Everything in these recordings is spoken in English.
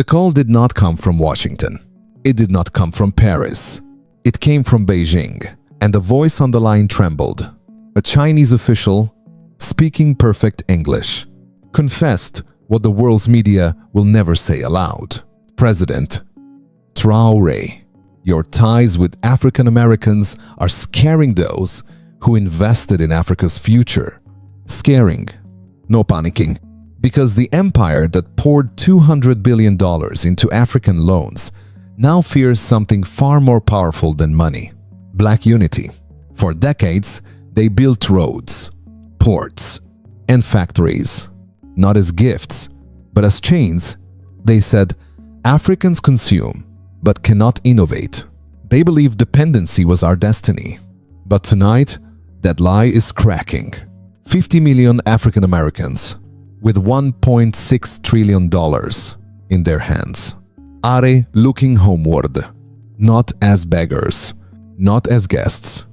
The call did not come from Washington. It did not come from Paris. It came from Beijing, and the voice on the line trembled. A Chinese official, speaking perfect English, confessed what the world's media will never say aloud. President Traoré, your ties with African Americans are scaring those who invested in Africa's future. Scaring, no panicking, because the empire that poured $200 billion into African loans now fears something far more powerful than money: black unity. For decades, they built roads, ports, and factories, not as gifts, but as chains. They said, Africans consume, but cannot innovate. They believed dependency was our destiny. But tonight, that lie is cracking. 50 million African Americans with $1.6 trillion in their hands are looking homeward, not as beggars, not as guests,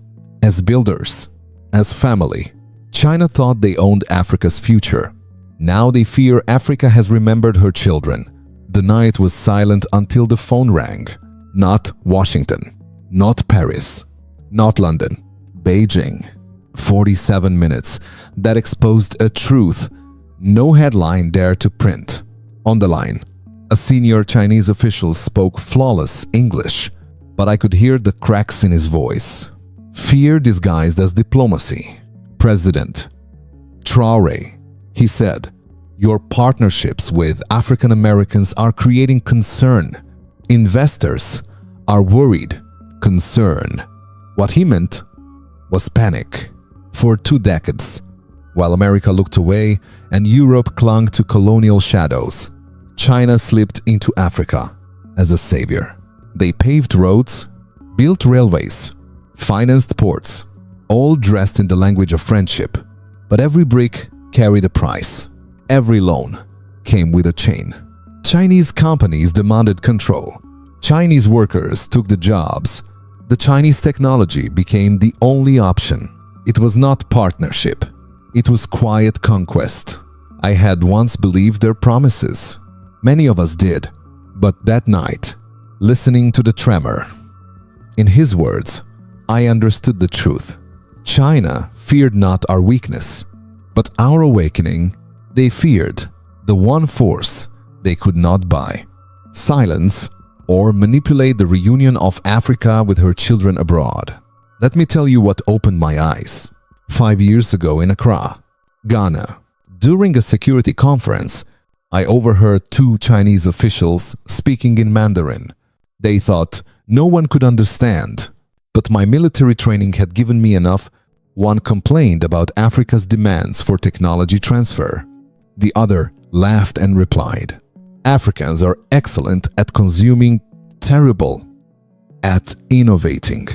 as builders, as family. China thought they owned Africa's future. Now they fear Africa has remembered her children. The night was silent until the phone rang. Not Washington, not Paris, not London, Beijing. 47 minutes that exposed a truth no headline dared to print. On the line, a senior Chinese official spoke flawless English, but I could hear the cracks in his voice. Fear disguised as diplomacy. President Traoré, he said, your partnerships with African Americans are creating concern. Investors are worried. Concern. What he meant was panic. For 2 decades, while America looked away and Europe clung to colonial shadows, China slipped into Africa as a savior. They paved roads, built railways, financed ports, all dressed in the language of friendship. But every brick carried a price. Every loan came with a chain. Chinese companies demanded control. Chinese workers took the jobs. The Chinese technology became the only option. It was not partnership. It was quiet conquest. I had once believed their promises. Many of us did. But that night, listening to the tremor, in his words, I understood the truth. China feared not our weakness, but our awakening. They feared the one force they could not buy: silence or manipulate the reunion of Africa with her children abroad. Let me tell you what opened my eyes. 5 years ago in Accra, Ghana, during a security conference, I overheard 2 Chinese officials speaking in Mandarin. They thought no one could understand, but my military training had given me enough. One complained about Africa's demands for technology transfer. The other laughed and replied, Africans are excellent at consuming, terrible at innovating.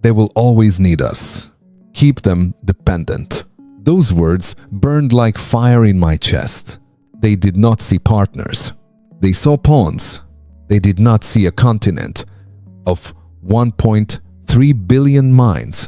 They will always need us. Keep them dependent. Those words burned like fire in my chest. They did not see partners. They saw pawns. They did not see a continent of 1.3 billion minds.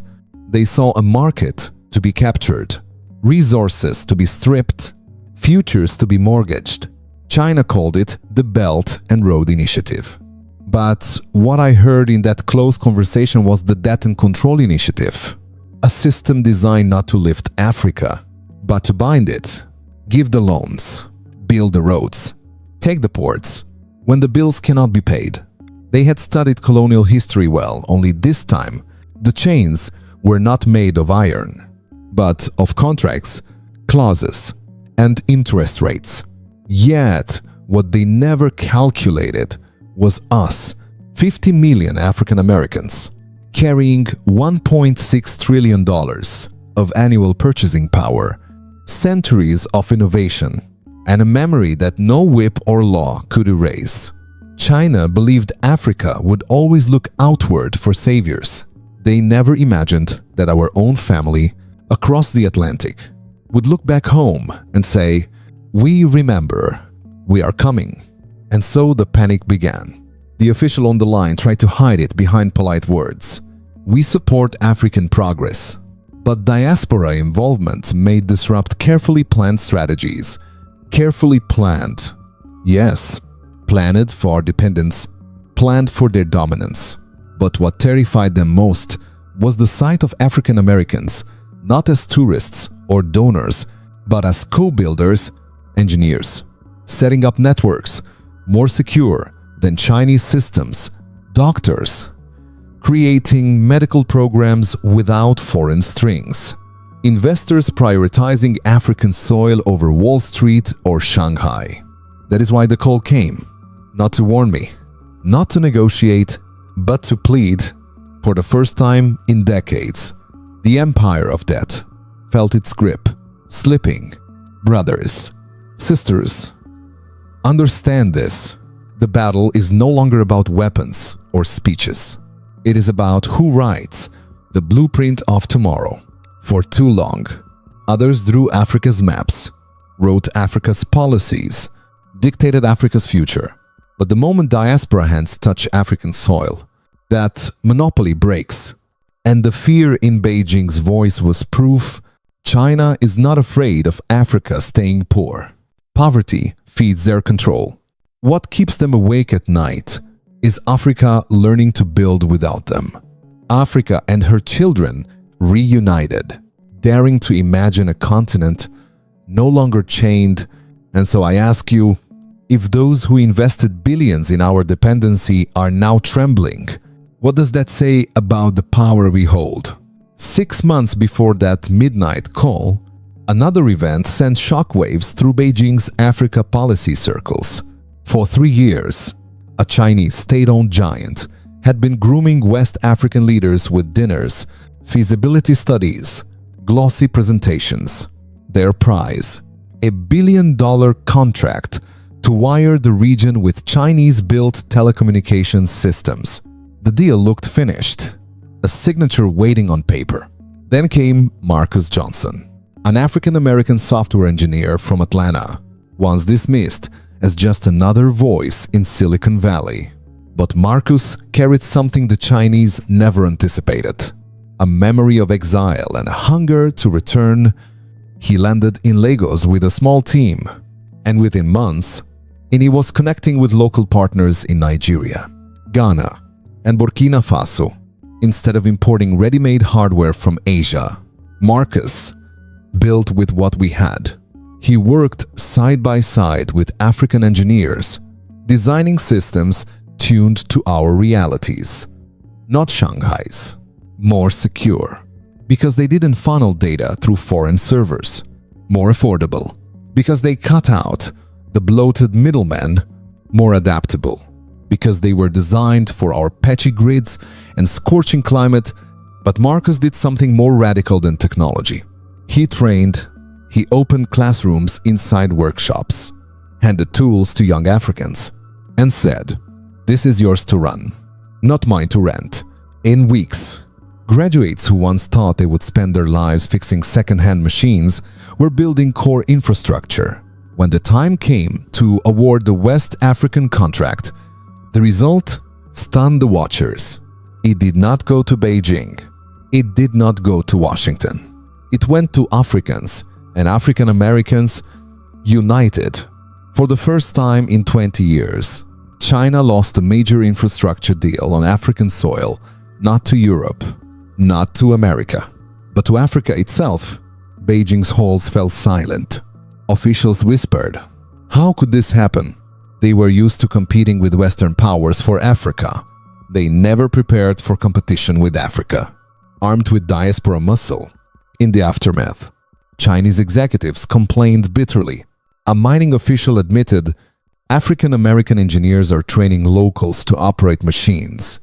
They saw a market to be captured, resources to be stripped, futures to be mortgaged. China called it the Belt and Road Initiative. But what I heard in that close conversation was the Debt and Control Initiative, a system designed not to lift Africa, but to bind it. Give the loans, build the roads, take the ports when the bills cannot be paid. They had studied colonial history well, only this time the chains were not made of iron, but of contracts, clauses, and interest rates. Yet, what they never calculated was us, 50 million African Americans, carrying $1.6 trillion of annual purchasing power, centuries of innovation, and a memory that no whip or law could erase. China believed Africa would always look outward for saviors. They never imagined that our own family across the Atlantic would look back home and say, "We remember, we are coming." And so the panic began. The official on the line tried to hide it behind polite words. We support African progress, but diaspora involvement may disrupt carefully planned strategies. Carefully planned. Yes, planned for dependence, planned for their dominance. But what terrified them most was the sight of African Americans, not as tourists or donors, but as co-builders, engineers, setting up networks more secure than Chinese systems, doctors, creating medical programs without foreign strings, investors prioritizing African soil over Wall Street or Shanghai. That is why the call came, not to warn me, not to negotiate, but to plead. For the first time in decades, the empire of debt felt its grip slipping. Brothers, sisters, understand this. The battle is no longer about weapons or speeches. It is about who writes the blueprint of tomorrow. For too long, others drew Africa's maps, wrote Africa's policies, dictated Africa's future. But the moment diaspora hands touch African soil, that monopoly breaks. And the fear in Beijing's voice was proof China is not afraid of Africa staying poor. Poverty feeds their control. What keeps them awake at night is Africa learning to build without them. Africa and her children reunited, daring to imagine a continent no longer chained. And so I ask you, if those who invested billions in our dependency are now trembling, what does that say about the power we hold? 6 months before that midnight call, another event sent shockwaves through Beijing's Africa policy circles. For 3 years, a Chinese state-owned giant had been grooming West African leaders with dinners, feasibility studies, glossy presentations. Their prize, a $1 billion contract to wire the region with Chinese-built telecommunications systems. The deal looked finished, a signature waiting on paper. Then came Marcus Johnson, an African-American software engineer from Atlanta, once dismissed as just another voice in Silicon Valley. But Marcus carried something the Chinese never anticipated, a memory of exile and a hunger to return. He landed in Lagos with a small team, and within months, he was connecting with local partners in Nigeria, Ghana, and Burkina Faso. Instead of importing ready-made hardware from Asia, Marcus built with what we had. He worked side by side with African engineers, designing systems tuned to our realities, not Shanghai's, more secure, because they didn't funnel data through foreign servers, more affordable, because they cut out the bloated middlemen, more adaptable, because they were designed for our patchy grids and scorching climate. But Marcus did something more radical than technology. He opened classrooms inside workshops, handed tools to young Africans, and said, "This is yours to run, not mine to rent." In weeks, graduates who once thought they would spend their lives fixing second-hand machines were building core infrastructure. When the time came to award the West African contract, the result stunned the watchers. It did not go to Beijing. It did not go to Washington. It went to Africans and African Americans united. For the first time in 20 years, China lost a major infrastructure deal on African soil, not to Europe, not to America, but to Africa itself. Beijing's halls fell silent. Officials whispered, "How could this happen?" They were used to competing with Western powers for Africa. They never prepared for competition with Africa. Armed with diaspora muscle, in the aftermath, Chinese executives complained bitterly. A mining official admitted, "African-American engineers are training locals to operate machines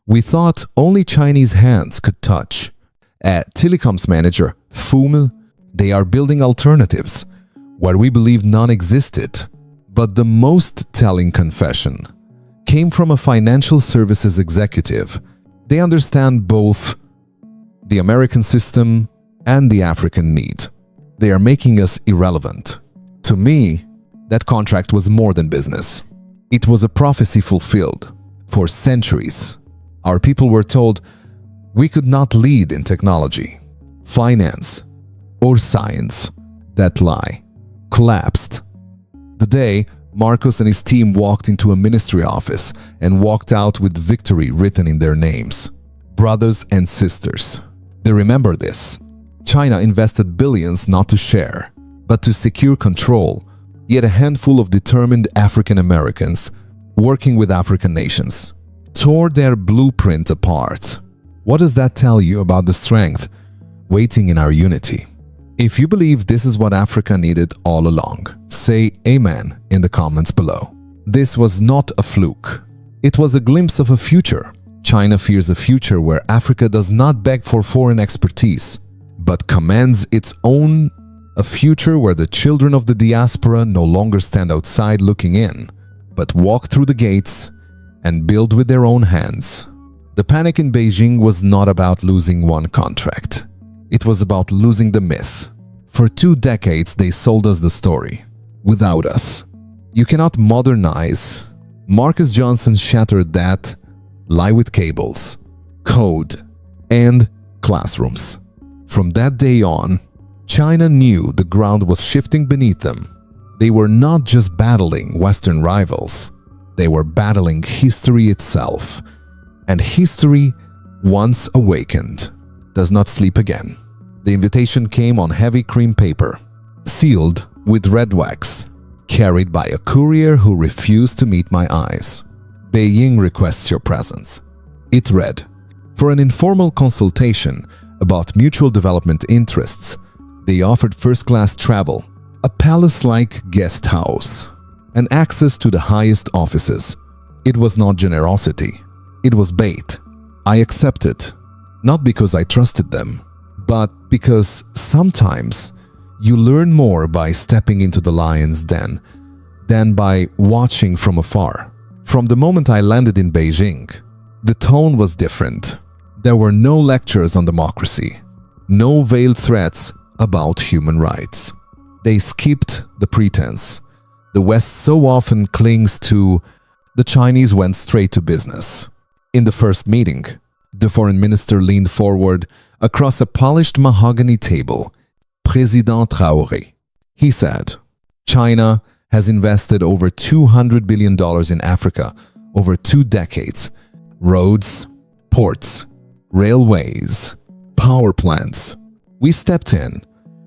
we thought only Chinese hands could touch." A telecoms manager, Fumil, "They are building alternatives where we believed none existed." But the most telling confession came from a financial services executive. They understand both the American system and the African need. They are making us irrelevant. To me, that contract was more than business. It was a prophecy fulfilled. For centuries, our people were told we could not lead in technology, finance, or science. That lie collapsed the day Marcos and his team walked into a ministry office and walked out with victory written in their names. Brothers and sisters. They remember this. China invested billions not to share, but to secure control, yet a handful of determined African Americans, working with African nations, tore their blueprint apart. What does that tell you about the strength waiting in our unity? If you believe this is what Africa needed all along, say amen in the comments below. This was not a fluke. It was a glimpse of a future. China fears a future where Africa does not beg for foreign expertise, but commands its own, a future where the children of the diaspora no longer stand outside looking in, but walk through the gates and build with their own hands. The panic in Beijing was not about losing one contract. It was about losing the myth. For 2 decades, they sold us the story. Without us, you cannot modernize. Marcus Johnson shattered that lie with cables, code, and classrooms. From that day on, China knew the ground was shifting beneath them. They were not just battling Western rivals. They were battling history itself. And history, once awakened, does not sleep again. The invitation came on heavy cream paper, sealed with red wax, carried by a courier who refused to meet my eyes. Beijing requests your presence. It read, for an informal consultation about mutual development interests, they offered first-class travel, a palace-like guest house, and access to the highest offices. It was not generosity. It was bait. I accepted, not because I trusted them, but because sometimes you learn more by stepping into the lion's den than by watching from afar. From the moment I landed in Beijing, the tone was different. There were no lectures on democracy, no veiled threats about human rights. They skipped the pretense. The West so often clings to. The Chinese went straight to business. In the first meeting, the foreign minister leaned forward across a polished mahogany table. President Traoré. He said, China has invested over $200 billion in Africa over 2 decades. Roads, ports, railways, power plants. We stepped in.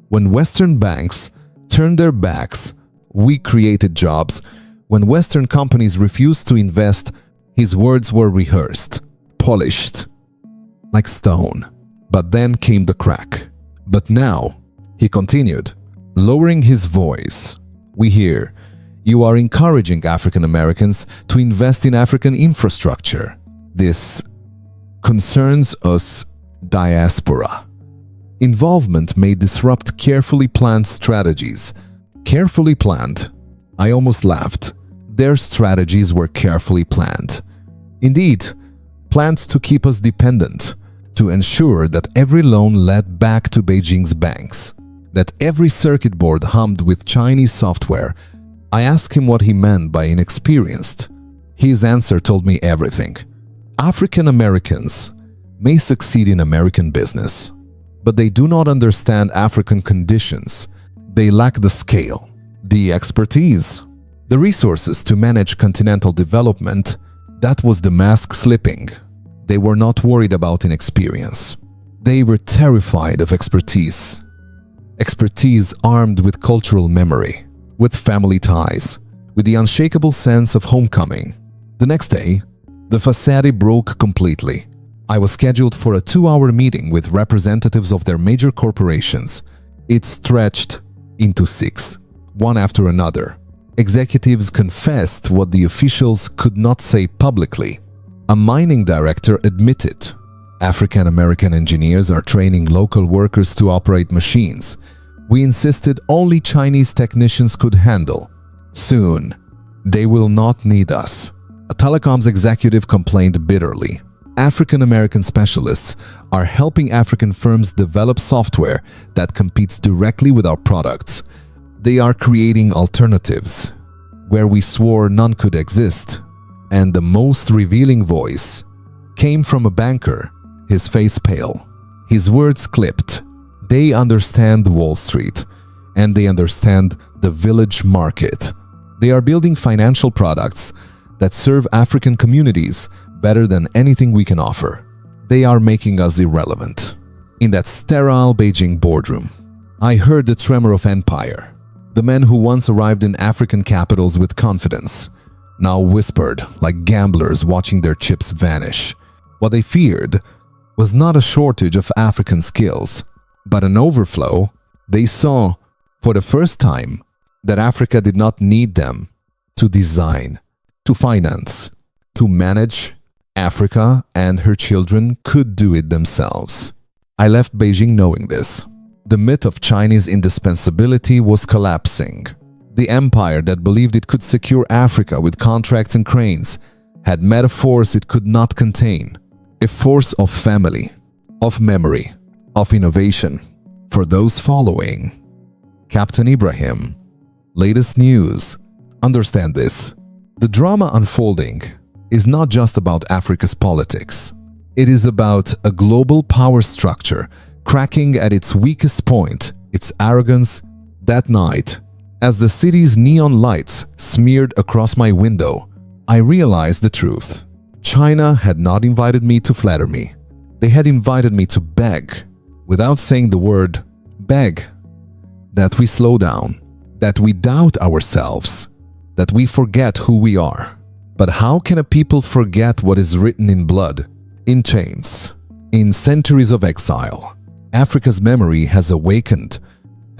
When Western banks turned their backs, we created jobs. When Western companies refused to invest, his words were rehearsed, polished, like stone. But then came the crack. But now, he continued, lowering his voice, we hear, you are encouraging African Americans to invest in African infrastructure. This concerns us, diaspora. Involvement may disrupt carefully planned strategies. Carefully planned. I almost laughed. Their strategies were carefully planned. Indeed, planned to keep us dependent, to ensure that every loan led back to Beijing's banks, that every circuit board hummed with Chinese software. I asked him what he meant by inexperienced. His answer told me everything. African Americans may succeed in American business, but they do not understand African conditions. They lack the scale, the expertise, the resources to manage continental development. That was the mask slipping. They were not worried about inexperience. They were terrified of expertise. Expertise armed with cultural memory, with family ties, with the unshakable sense of homecoming. The next day, the facade broke completely. I was scheduled for a 2-hour meeting with representatives of their major corporations. It stretched into 6, one after another. Executives confessed what the officials could not say publicly. A mining director admitted, African American engineers are training local workers to operate machines we insisted only Chinese technicians could handle. Soon, they will not need us. A telecoms executive complained bitterly. African American specialists are helping African firms develop software that competes directly with our products. They are creating alternatives where we swore none could exist. And the most revealing voice came from a banker, his face pale, his words clipped. They understand Wall Street, and they understand the village market. They are building financial products that serve African communities better than anything we can offer. They are making us irrelevant. In that sterile Beijing boardroom, I heard the tremor of empire. The men who once arrived in African capitals with confidence now whispered like gamblers watching their chips vanish. What they feared was not a shortage of African skills, but an overflow. They saw, for the first time, that Africa did not need them to design, to finance, to manage. Africa and her children could do it themselves. I left Beijing knowing this. The myth of Chinese indispensability was collapsing. The empire that believed it could secure Africa with contracts and cranes had met a force it could not contain. A force of family, of memory, of innovation. For those following, Captain Ibrahim, latest news. Understand this. The drama unfolding is not just about Africa's politics. It is about a global power structure cracking at its weakest point, its arrogance. That night, as the city's neon lights smeared across my window, I realized the truth. China had not invited me to flatter me. They had invited me to beg, without saying the word beg, that we slow down, that we doubt ourselves, that we forget who we are. But how can a people forget what is written in blood, in chains, in centuries of exile? Africa's memory has awakened,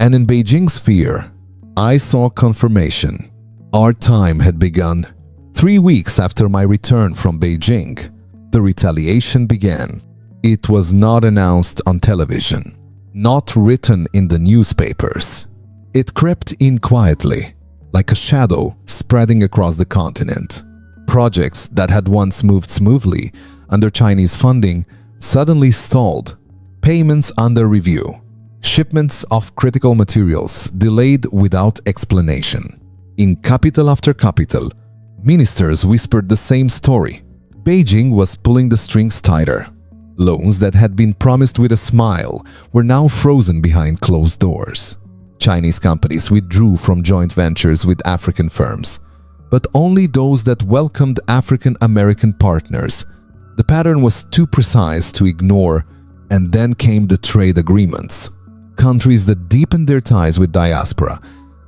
and in Beijing's fear, I saw confirmation. Our time had begun. 3 weeks after my return from Beijing, the retaliation began. It was not announced on television, not written in the newspapers. It crept in quietly, like a shadow spreading across the continent. Projects that had once moved smoothly under Chinese funding suddenly stalled. Payments under review. Shipments of critical materials delayed without explanation. In capital after capital, ministers whispered the same story. Beijing was pulling the strings tighter. Loans that had been promised with a smile were now frozen behind closed doors. Chinese companies withdrew from joint ventures with African firms, but only those that welcomed African-American partners. The pattern was too precise to ignore, and then came the trade agreements. Countries that deepened their ties with diaspora.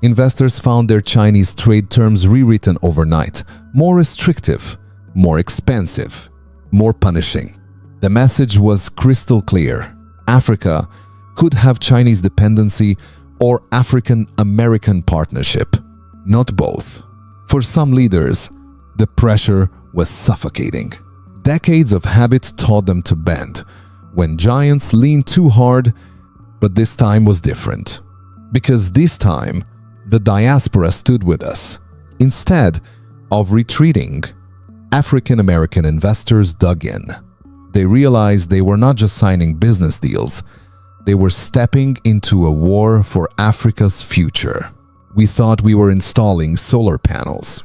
Investors found their Chinese trade terms rewritten overnight, more restrictive, more expensive, more punishing. The message was crystal clear. Africa could have Chinese dependency or African-American partnership, not both. For some leaders, the pressure was suffocating. Decades of habit taught them to bend when giants leaned too hard, but this time was different. Because this time, the diaspora stood with us. Instead of retreating, African-American investors dug in. They realized they were not just signing business deals, they were stepping into a war for Africa's future. We thought we were installing solar panels.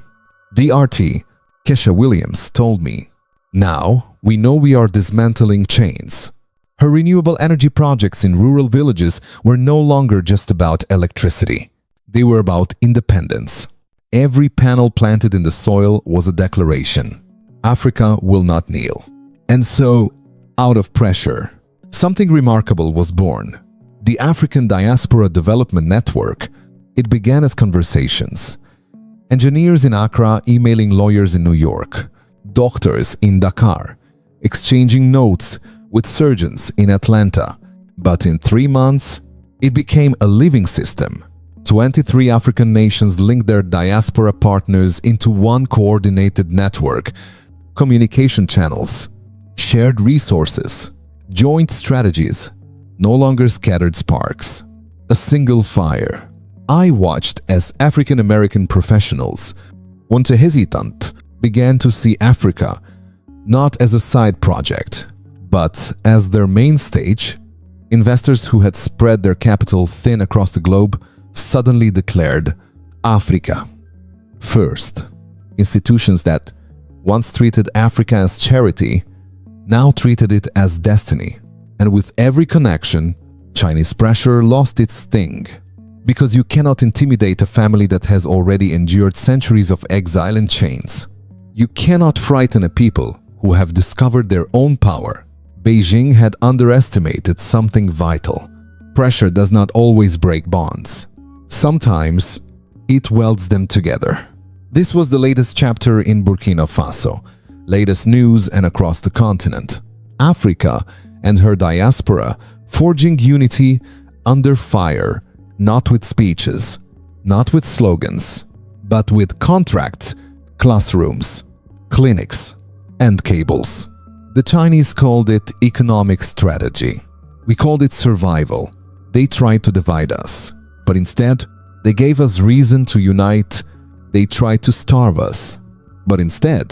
DRT, Kesha Williams, told me, now we know we are dismantling chains. Her renewable energy projects in rural villages were no longer just about electricity. They were about independence. Every panel planted in the soil was a declaration. Africa will not kneel. And so, out of pressure, something remarkable was born. The African Diaspora Development Network. It began as conversations. Engineers in Accra emailing lawyers in New York. Doctors in Dakar, exchanging notes with surgeons in Atlanta. But in 3 months, it became a living system. 23 African nations linked their diaspora partners into one coordinated network. Communication channels, shared resources, joint strategies, no longer scattered sparks. A single fire. I watched as African-American professionals, once hesitant, began to see Africa not as a side project, but as their main stage. Investors who had spread their capital thin across the globe suddenly declared Africa first. Institutions that once treated Africa as charity now treated it as destiny. And with every connection, Chinese pressure lost its sting. Because you cannot intimidate a family that has already endured centuries of exile and chains. You cannot frighten a people who have discovered their own power. Beijing had underestimated something vital. Pressure does not always break bonds. Sometimes it welds them together. This was the latest chapter in Burkina Faso, latest news and across the continent. Africa and her diaspora forging unity under fire, not with speeches, not with slogans, but with contracts, classrooms, clinics, and cables. The Chinese called it economic strategy. We called it survival. They tried to divide us, but instead, they gave us reason to unite. They tried to starve us, but instead,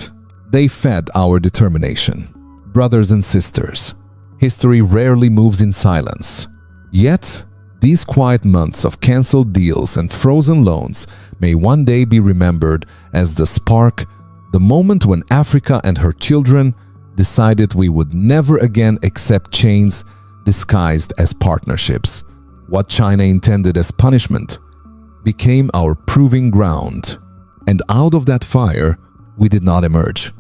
they fed our determination. Brothers and sisters, history rarely moves in silence. Yet, these quiet months of cancelled deals and frozen loans may one day be remembered as the spark, the moment when Africa and her children decided we would never again accept chains disguised as partnerships. What China intended as punishment became our proving ground. And out of that fire, we did not emerge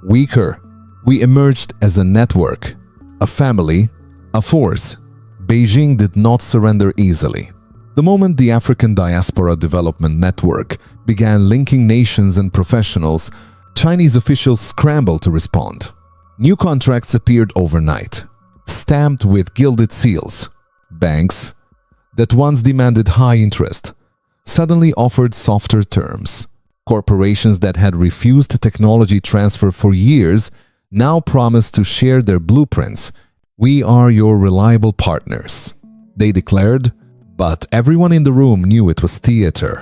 weaker. We emerged as a network, a family, a force. Beijing did not surrender easily. The moment the African Diaspora Development Network began linking nations and professionals, Chinese officials scrambled to respond. New contracts appeared overnight, stamped with gilded seals. Banks that once demanded high interest suddenly offered softer terms. Corporations that had refused technology transfer for years now promised to share their blueprints. "We are your reliable partners," they declared, but everyone in the room knew it was theater.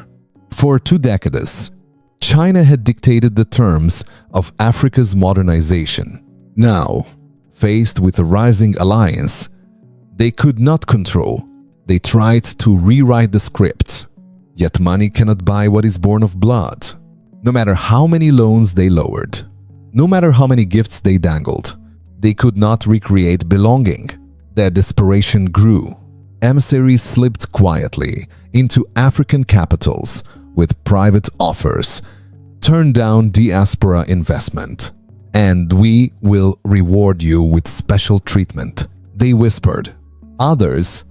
For 2 decades, China had dictated the terms of Africa's modernization. Now, faced with a rising alliance they could not control, they tried to rewrite the script. Yet money cannot buy what is born of blood. No matter how many loans they lowered, no matter how many gifts they dangled, they could not recreate belonging. Their desperation grew. Emissaries slipped quietly into African capitals with private offers, turned down diaspora investment. "And we will reward you with special treatment," they whispered. Others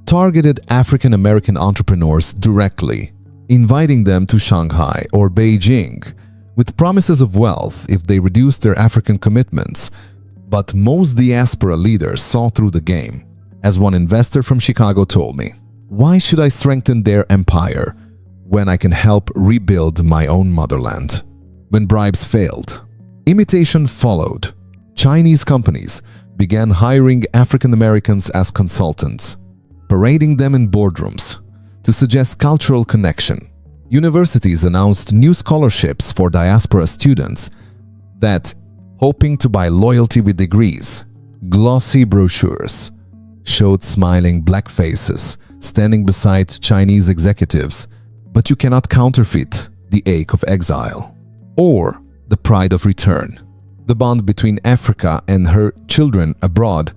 targeted African American entrepreneurs directly, inviting them to Shanghai or Beijing with promises of wealth if they reduced their African commitments. But most diaspora leaders saw through the game. As one investor from Chicago told me, "Why should I strengthen their empire when I can help rebuild my own motherland?" When bribes failed, imitation followed. Chinese companies began hiring African Americans as consultants, parading them in boardrooms to suggest cultural connection. Universities announced new scholarships for diaspora students that, hoping to buy loyalty with degrees. Glossy brochures showed smiling black faces standing beside Chinese executives, but you cannot counterfeit the ache of exile or the pride of return. The bond between Africa and her children abroad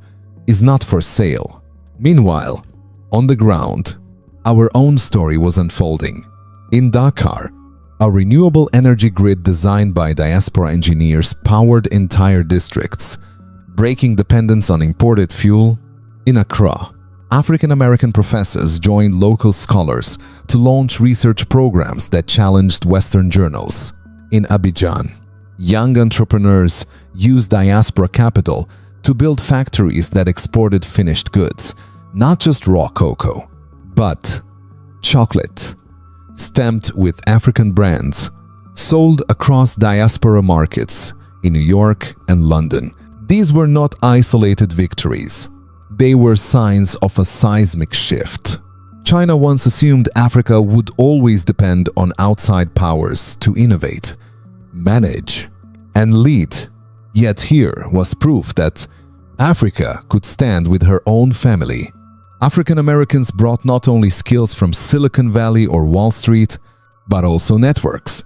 is not for sale. Meanwhile, on the ground, our own story was unfolding. In Dakar, a renewable energy grid designed by diaspora engineers powered entire districts, breaking dependence on imported fuel. In Accra, African-American professors joined local scholars to launch research programs that challenged Western journals. In Abidjan, young entrepreneurs used diaspora capital to build factories that exported finished goods, not just raw cocoa, but chocolate, stamped with African brands, sold across diaspora markets in New York and London. These were not isolated victories. They were signs of a seismic shift. China once assumed Africa would always depend on outside powers to innovate, manage, and lead. Yet here was proof that Africa could stand with her own family. African Americans brought not only skills from Silicon Valley or Wall Street, but also networks,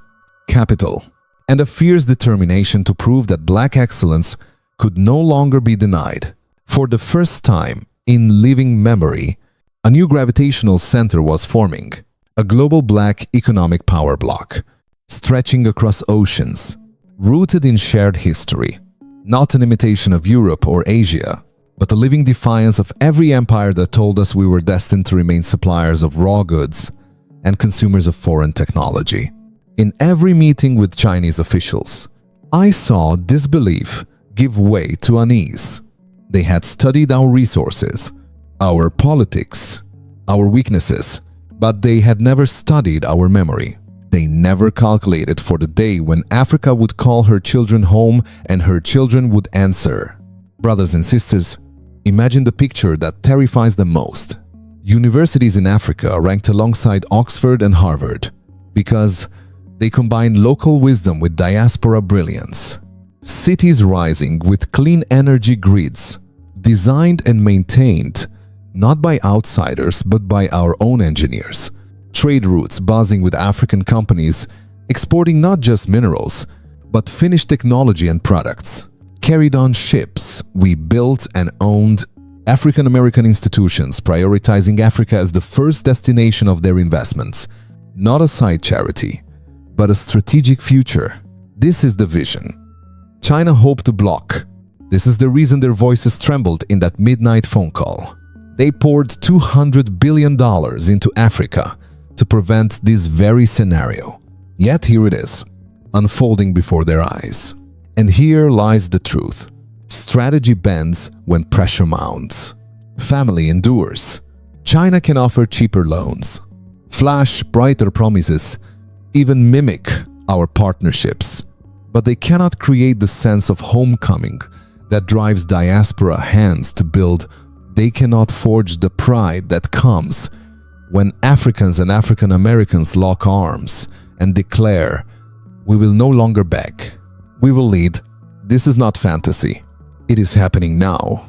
capital, and a fierce determination to prove that Black excellence could no longer be denied. For the first time in living memory, A new gravitational center was forming, a global black economic power block, stretching across oceans, rooted in shared history, not an imitation of Europe or Asia, but a living defiance of every empire that told us we were destined to remain suppliers of raw goods and consumers of foreign technology. In every meeting with Chinese officials, I saw disbelief give way to unease. They had studied our resources, our politics, our weaknesses, but they had never studied our memory. They never calculated for the day when Africa would call her children home and her children would answer. Brothers and sisters, imagine the picture that terrifies them most. Universities in Africa ranked alongside Oxford and Harvard because they combine local wisdom with diaspora brilliance. Cities rising with clean energy grids, designed and maintained not by outsiders but by our own engineers. Trade routes buzzing with African companies exporting not just minerals but finished technology and products. Carried on ships we built and owned. African American institutions prioritizing Africa as the first destination of their investments. Not a side charity, but a strategic future. This is the vision. China hoped to block. This is the reason their voices trembled in that midnight phone call. They poured $200 billion into Africa to prevent this very scenario. Yet here it is, unfolding before their eyes. And here lies the truth. Strategy bends when pressure mounts. Family endures. China can offer cheaper loans, flash brighter promises, even mimic our partnerships. But they cannot create the sense of homecoming that drives diaspora hands to build. They cannot forge the pride that comes when Africans and African Americans lock arms and declare, "We will no longer beg. We will lead." This is not fantasy. It is happening now.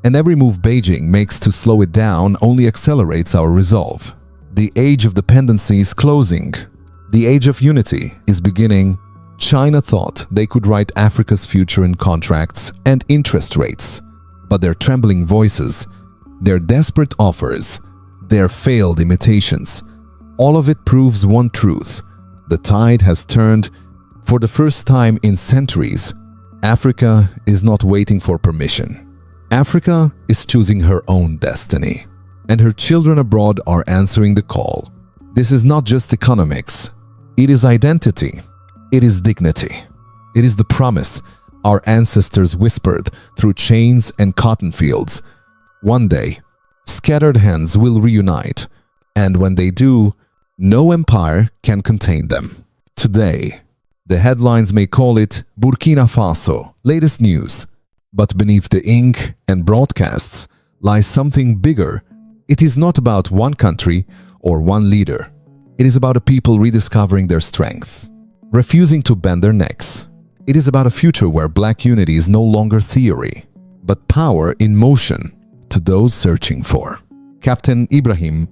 And every move Beijing makes to slow it down only accelerates our resolve. The age of dependency is closing. The age of unity is beginning. China thought they could write Africa's future in contracts and interest rates. But their trembling voices, their desperate offers, their failed imitations, all of it proves one truth. The tide has turned. For the first time in centuries, Africa is not waiting for permission. Africa is choosing her own destiny. And her children abroad are answering the call. This is not just economics. It is identity. It is dignity. It is the promise our ancestors whispered through chains and cotton fields. One day, scattered hands will reunite, and when they do, no empire can contain them. Today, the headlines may call it Burkina Faso, latest news, but beneath the ink and broadcasts lies something bigger. It is not about one country or one leader. It is about a people rediscovering their strength, refusing to bend their necks. It is about a future where black unity is no longer theory, but power in motion to those searching for. Captain Ibrahim,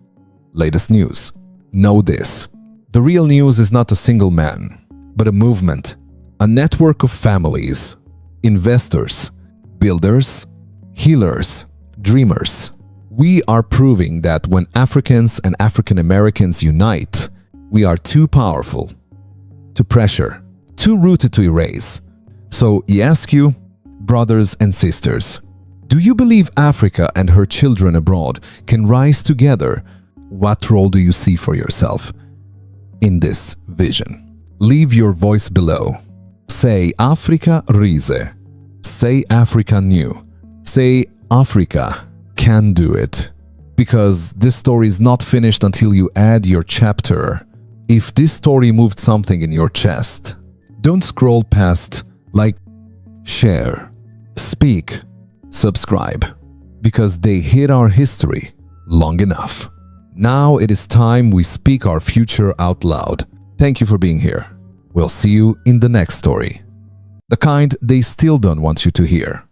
latest news. Know this. The real news is not a single man, but a movement, a network of families, investors, builders, healers, dreamers. We are proving that when Africans and African Americans unite, we are too powerful to pressure, too rooted to erase. So I ask you, brothers and sisters, do you believe Africa and her children abroad can rise together? What role do you see for yourself in this vision? Leave your voice below. Say Africa rise. Say Africa new. Say Africa can do it. Because this story is not finished until you add your chapter. If this story moved something in your chest, don't scroll past, like, share, speak, subscribe, because they hid our history long enough. Now it is time we speak our future out loud. Thank you for being here. We'll see you in the next story. The kind they still don't want you to hear.